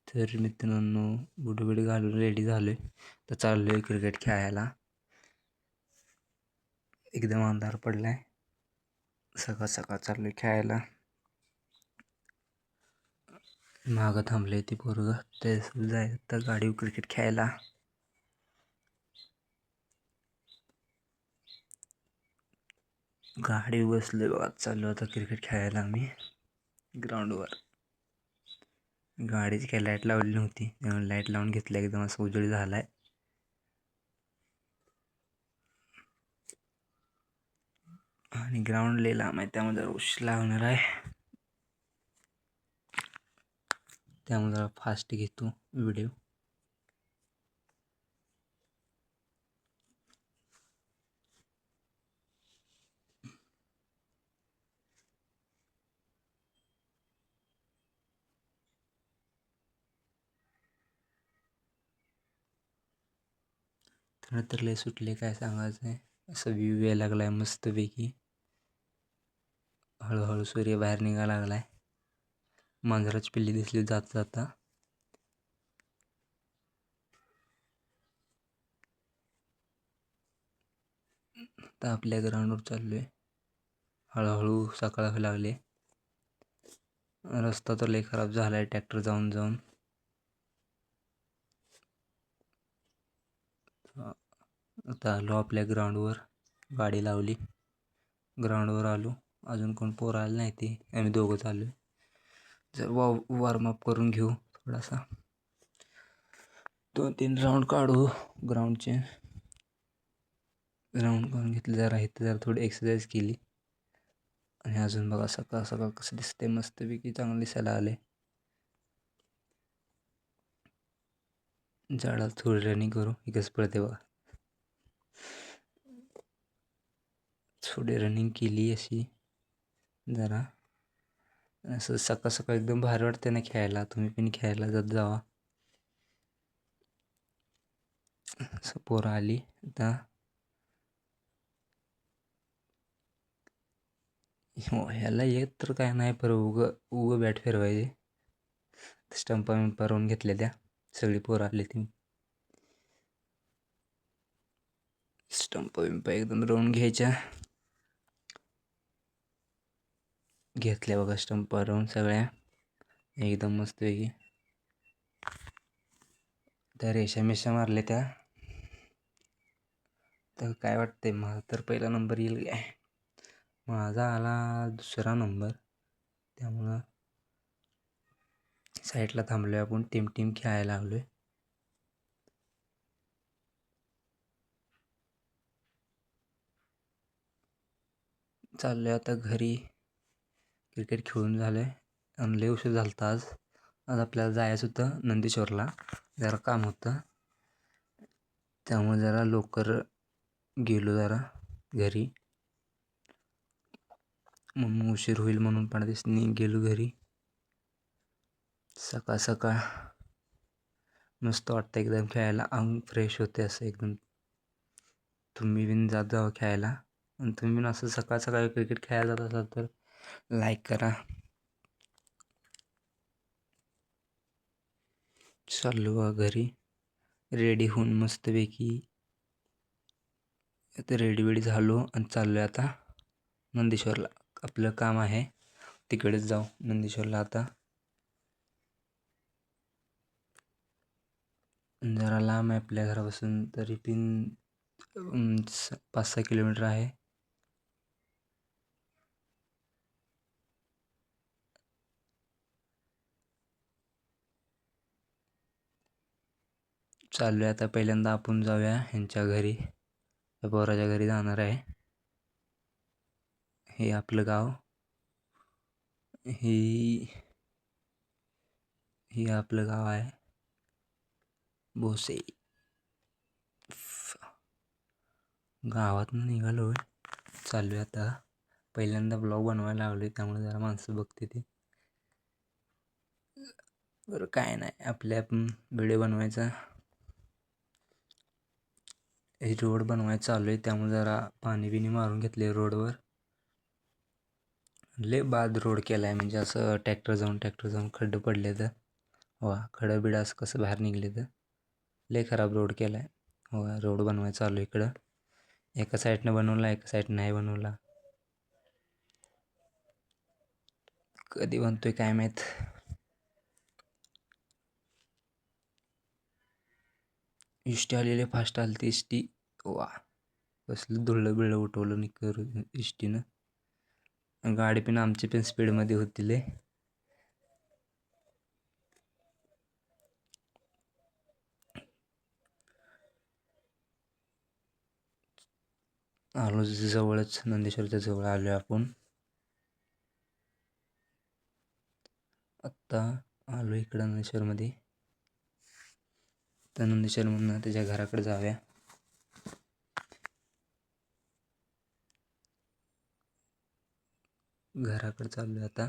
तर मित्रांनो, बुटबिट घालून रेडी झालोय. तर चाललोय क्रिकेट खेळायला. एकदम अंधार पडलाय. सकाळ सकाळ चाललोय खेळायला. मागं थांबले ती पोरगं. ते जाय तर गाडीवर क्रिकेट खेळायला. गाडी बसलोय बघा. चाललो आता क्रिकेट खेळायला आम्ही ग्राउंडवर. गाडीची काही लाईट लावली नव्हती, लाईट लावून घेतली. एकदम असं उजेड झालाय. आणि ग्राउंड लय लांब आहे, त्यामुळे जरा उशीर लागणार आहे. त्यामुळे जरा फास्ट घेतो व्हिडिओ. तर लय सुटले, काय सांगायचं आहे. असं व्ह्यू यायला लागलाय मस्तपैकी. हळूहळू सूर्य बाहेर निघायला लागलाय. मांजराची पिल्ली दिसली जात जाता. तर आपल्या ग्राउंडवर चाललोय. हळूहळू सकाळ व्हायला लागली. रस्ता तर लय खराब झालाय ट्रॅक्टर जाऊन जाऊन. आता आलो आपल्या ग्राउंडवर. गाडी लावली, ग्राउंडवर आलो. अजून कोण पोरं आले नाही, ते आम्ही दोघं चाललोय. जर वॉर्मअप करून घेऊ थोडासा. 2-3 राऊंड काढू ग्राउंडचे. राऊंड करून घेतले, जरा इथं जरा थोडी एक्सरसाइज केली. आणि अजून बघा सकाळ सकाळ कसं दिसते, मस्तपैकी चांगलं दिसायला आले. झाडाला थोडी रनिंग करू. ही कसं पडते बघा. थोडी रनिंग केली अशी जरा. असं सकाळ सकाळ एकदम भारी वाटते ना खेळायला. तुम्ही पण खेळायला जात जावा. असं पोरं आली आता. ह्याला येत तर काय नाही, पर उगं बॅट फिरवायचे. स्टंपा विंपा रोवून घेतल्या त्या. सगळी पोरं आली ती. स्टंपा विंपा एकदम रोवून घ्यायच्या. घेतल्या बघा स्टंपा रोवून सगळ्या एकदम मस्तपैकी. त्या रेषा मेषा मारल्या त्या. तर काय वाटतंय, माझा तर पहिला नंबर येईल काय. माझा आला 2रा नंबर. त्यामुळं साईडला थांबलोय आपण. टीम खेळायला लागलोय. चाललोय आता घरी. क्रिकेट खेळून झालंय आणि लय उशीर झाला होता आज. आज आपल्याला जायचं होतं नंदीश्वरला. जरा काम होतं, त्यामुळे जरा लवकर गेलो जरा घरी. मग उशीर होईल म्हणून पणदिसनी गेलो घरी. सकाळ सकाळ मस्त वाटतं एकदम खेळायला. अंग फ्रेश होते असं एकदम. तुम्ही बिन जात जावा खेळायला. आणि तुम्ही बिन असं सकाळ सकाळी क्रिकेट खेळायला जात असाल तर लाईक करा. चाललो बा घरी रेडी होऊन मस्तपैकी. आता रेडी वेडी झालो आणि चाललोय आता नंदीश्वरला. आपलं काम आहे, तिकडेच जाऊ नंदीश्वरला आता. जरा लांब आहे आपल्या घरापासून, तरी पण 5-6 किलोमीटर आहे. चाललोय आता. पहिल्यांदा आपण जाऊया ह्यांच्या घरी. त्या पोराच्या घरी जाणार आहे. हे आपलं गाव. ही आपलं गाव आहे भोसे. गावातून निघालोय, चाललोय आता. पहिल्यांदा ब्लॉग बनवायला लागलोय, त्यामुळे जरा माणसं बघते ती. बरं काय नाही, आपण व्हिडिओ बनवायचा. हे रोड बनवायचं चालू आहे, त्यामुळे जरा पाणी बिणी मारून घेतले रोडवर. लय बाद रोड केलाय, म्हणजे असं ट्रॅक्टर जाऊन खड्डे पडले तर. हो खडं बिडं असं कसं बाहेर निघले तर लय खराब रोड केला आहे. हो रोड बनवायचं चालू इकडं. एका साईडनं बनवला, एका साईडनं नाही बनवला. कधी बनतोय काय माहीत. इष्टी आलेले फास्ट आली ती इष्टी. वा कसलं धुळलं बिळलं उठवलं निकर इष्टीनं. गाडी पण आमची पण स्पीडमध्ये होती लय. आलो जवळच, नंदेश्वरच्या जवळ आलो आपण. आत्ता आलो इकडं नंदेश्वरमध्ये. तर नंदेश्वरमधनं त्याच्या घराकडे जाऊया. घराकडे चाललो आता.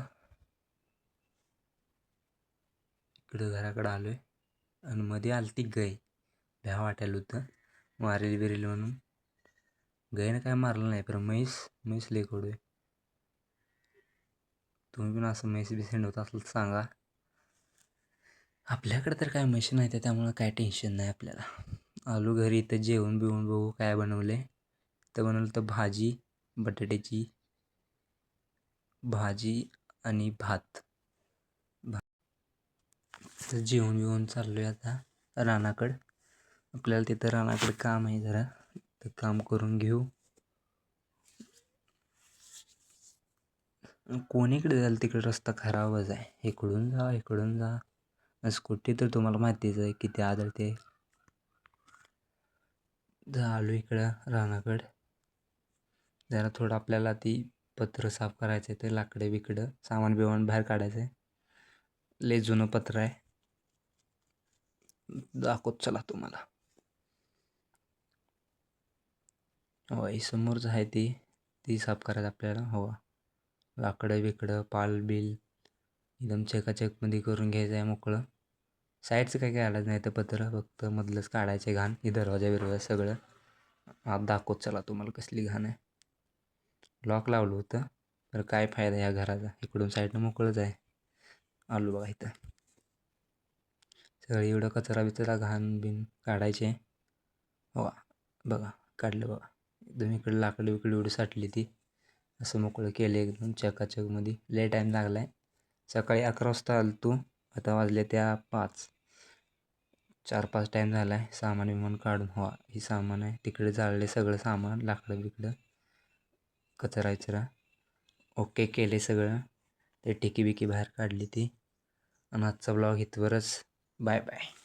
इकडं घराकडं आलो आहे. आणि मध्ये आलती गाय. भ्या वाटायला होतं मारेल बिरेल म्हणून. गायनं काय मारलं नाही, पण म्हैस लय कडू आहे. तुम्ही पण असं म्हैस बी सेंड होत असेल तर सांगा. आपल्याकडे तर काय म्हशी नाही त्यामुळं काय टेन्शन नाही आपल्याला. आलू घरी इथं जेवण बिवून बघू काय बनवले. तर बनवलं तर भाजी, बटाट्याची भाजी आणि भात. तर जेवण बिवून चाललो आहे आता रानाकडं. आपल्याला तिथं रानाकडं काम आहे जरा, तर काम करून घेऊ. कोणीकडे जायला तिकडे रस्ता खराबच आहे. इकडून जा. स्कूटी तर तुम्हाला माहितीच आहे किती आदळते. आलो इकडं रानाकडं. जरा थोडं आपल्याला ती पत्र साफ करायचं आहे, ते लाकडं बिकडं सामान बिमान बाहेर काढायचं आहे. लय जुनं पत्र आहे, दाखवत चला तुम्हाला. हो समोरच आहे ती साफ करायचं आपल्याला. हो लाकडं बिकडं पाल बिल एकदम चकाचकमध्ये करून घ्यायचं आहे मोकळं. साईडचं काही काढायचं नाही तर पत्र, फक्त मधलंच काढायचे घाण. ही दरवाजा बिरवाजा सगळं आत दाखवत चला तुम्हाला कसली घाण आहे. लॉक लावलं होतं तर काय फायदा या घराचा. इकडून साईडनं मोकळंच आहे. आलो बघा इथं. सगळं एवढं कचरा बिचरा घाण बिन काढायचे. हो बघा काढलं बघा. एकदम इकडे लाकडं बिकडं एवढी साठली ती. असं मोकळं केलं एकदम चकाचकमध्ये. लय टाईम लागला आहे. सकाळी 11 वाजता आलो तू, आता वाजले त्या 5. 4-5 टाईम झाला आहे. सामान बिमान काढून हो ही सामान आहे तिकडे जाळले सगळं सामान, लाकडं बिकडं कचरा विचरा ओके केले सगळं. ते टिकी बिकी बाहेर काढली ती. आणि आजचा ब्लॉग इथवरच. Bye bye.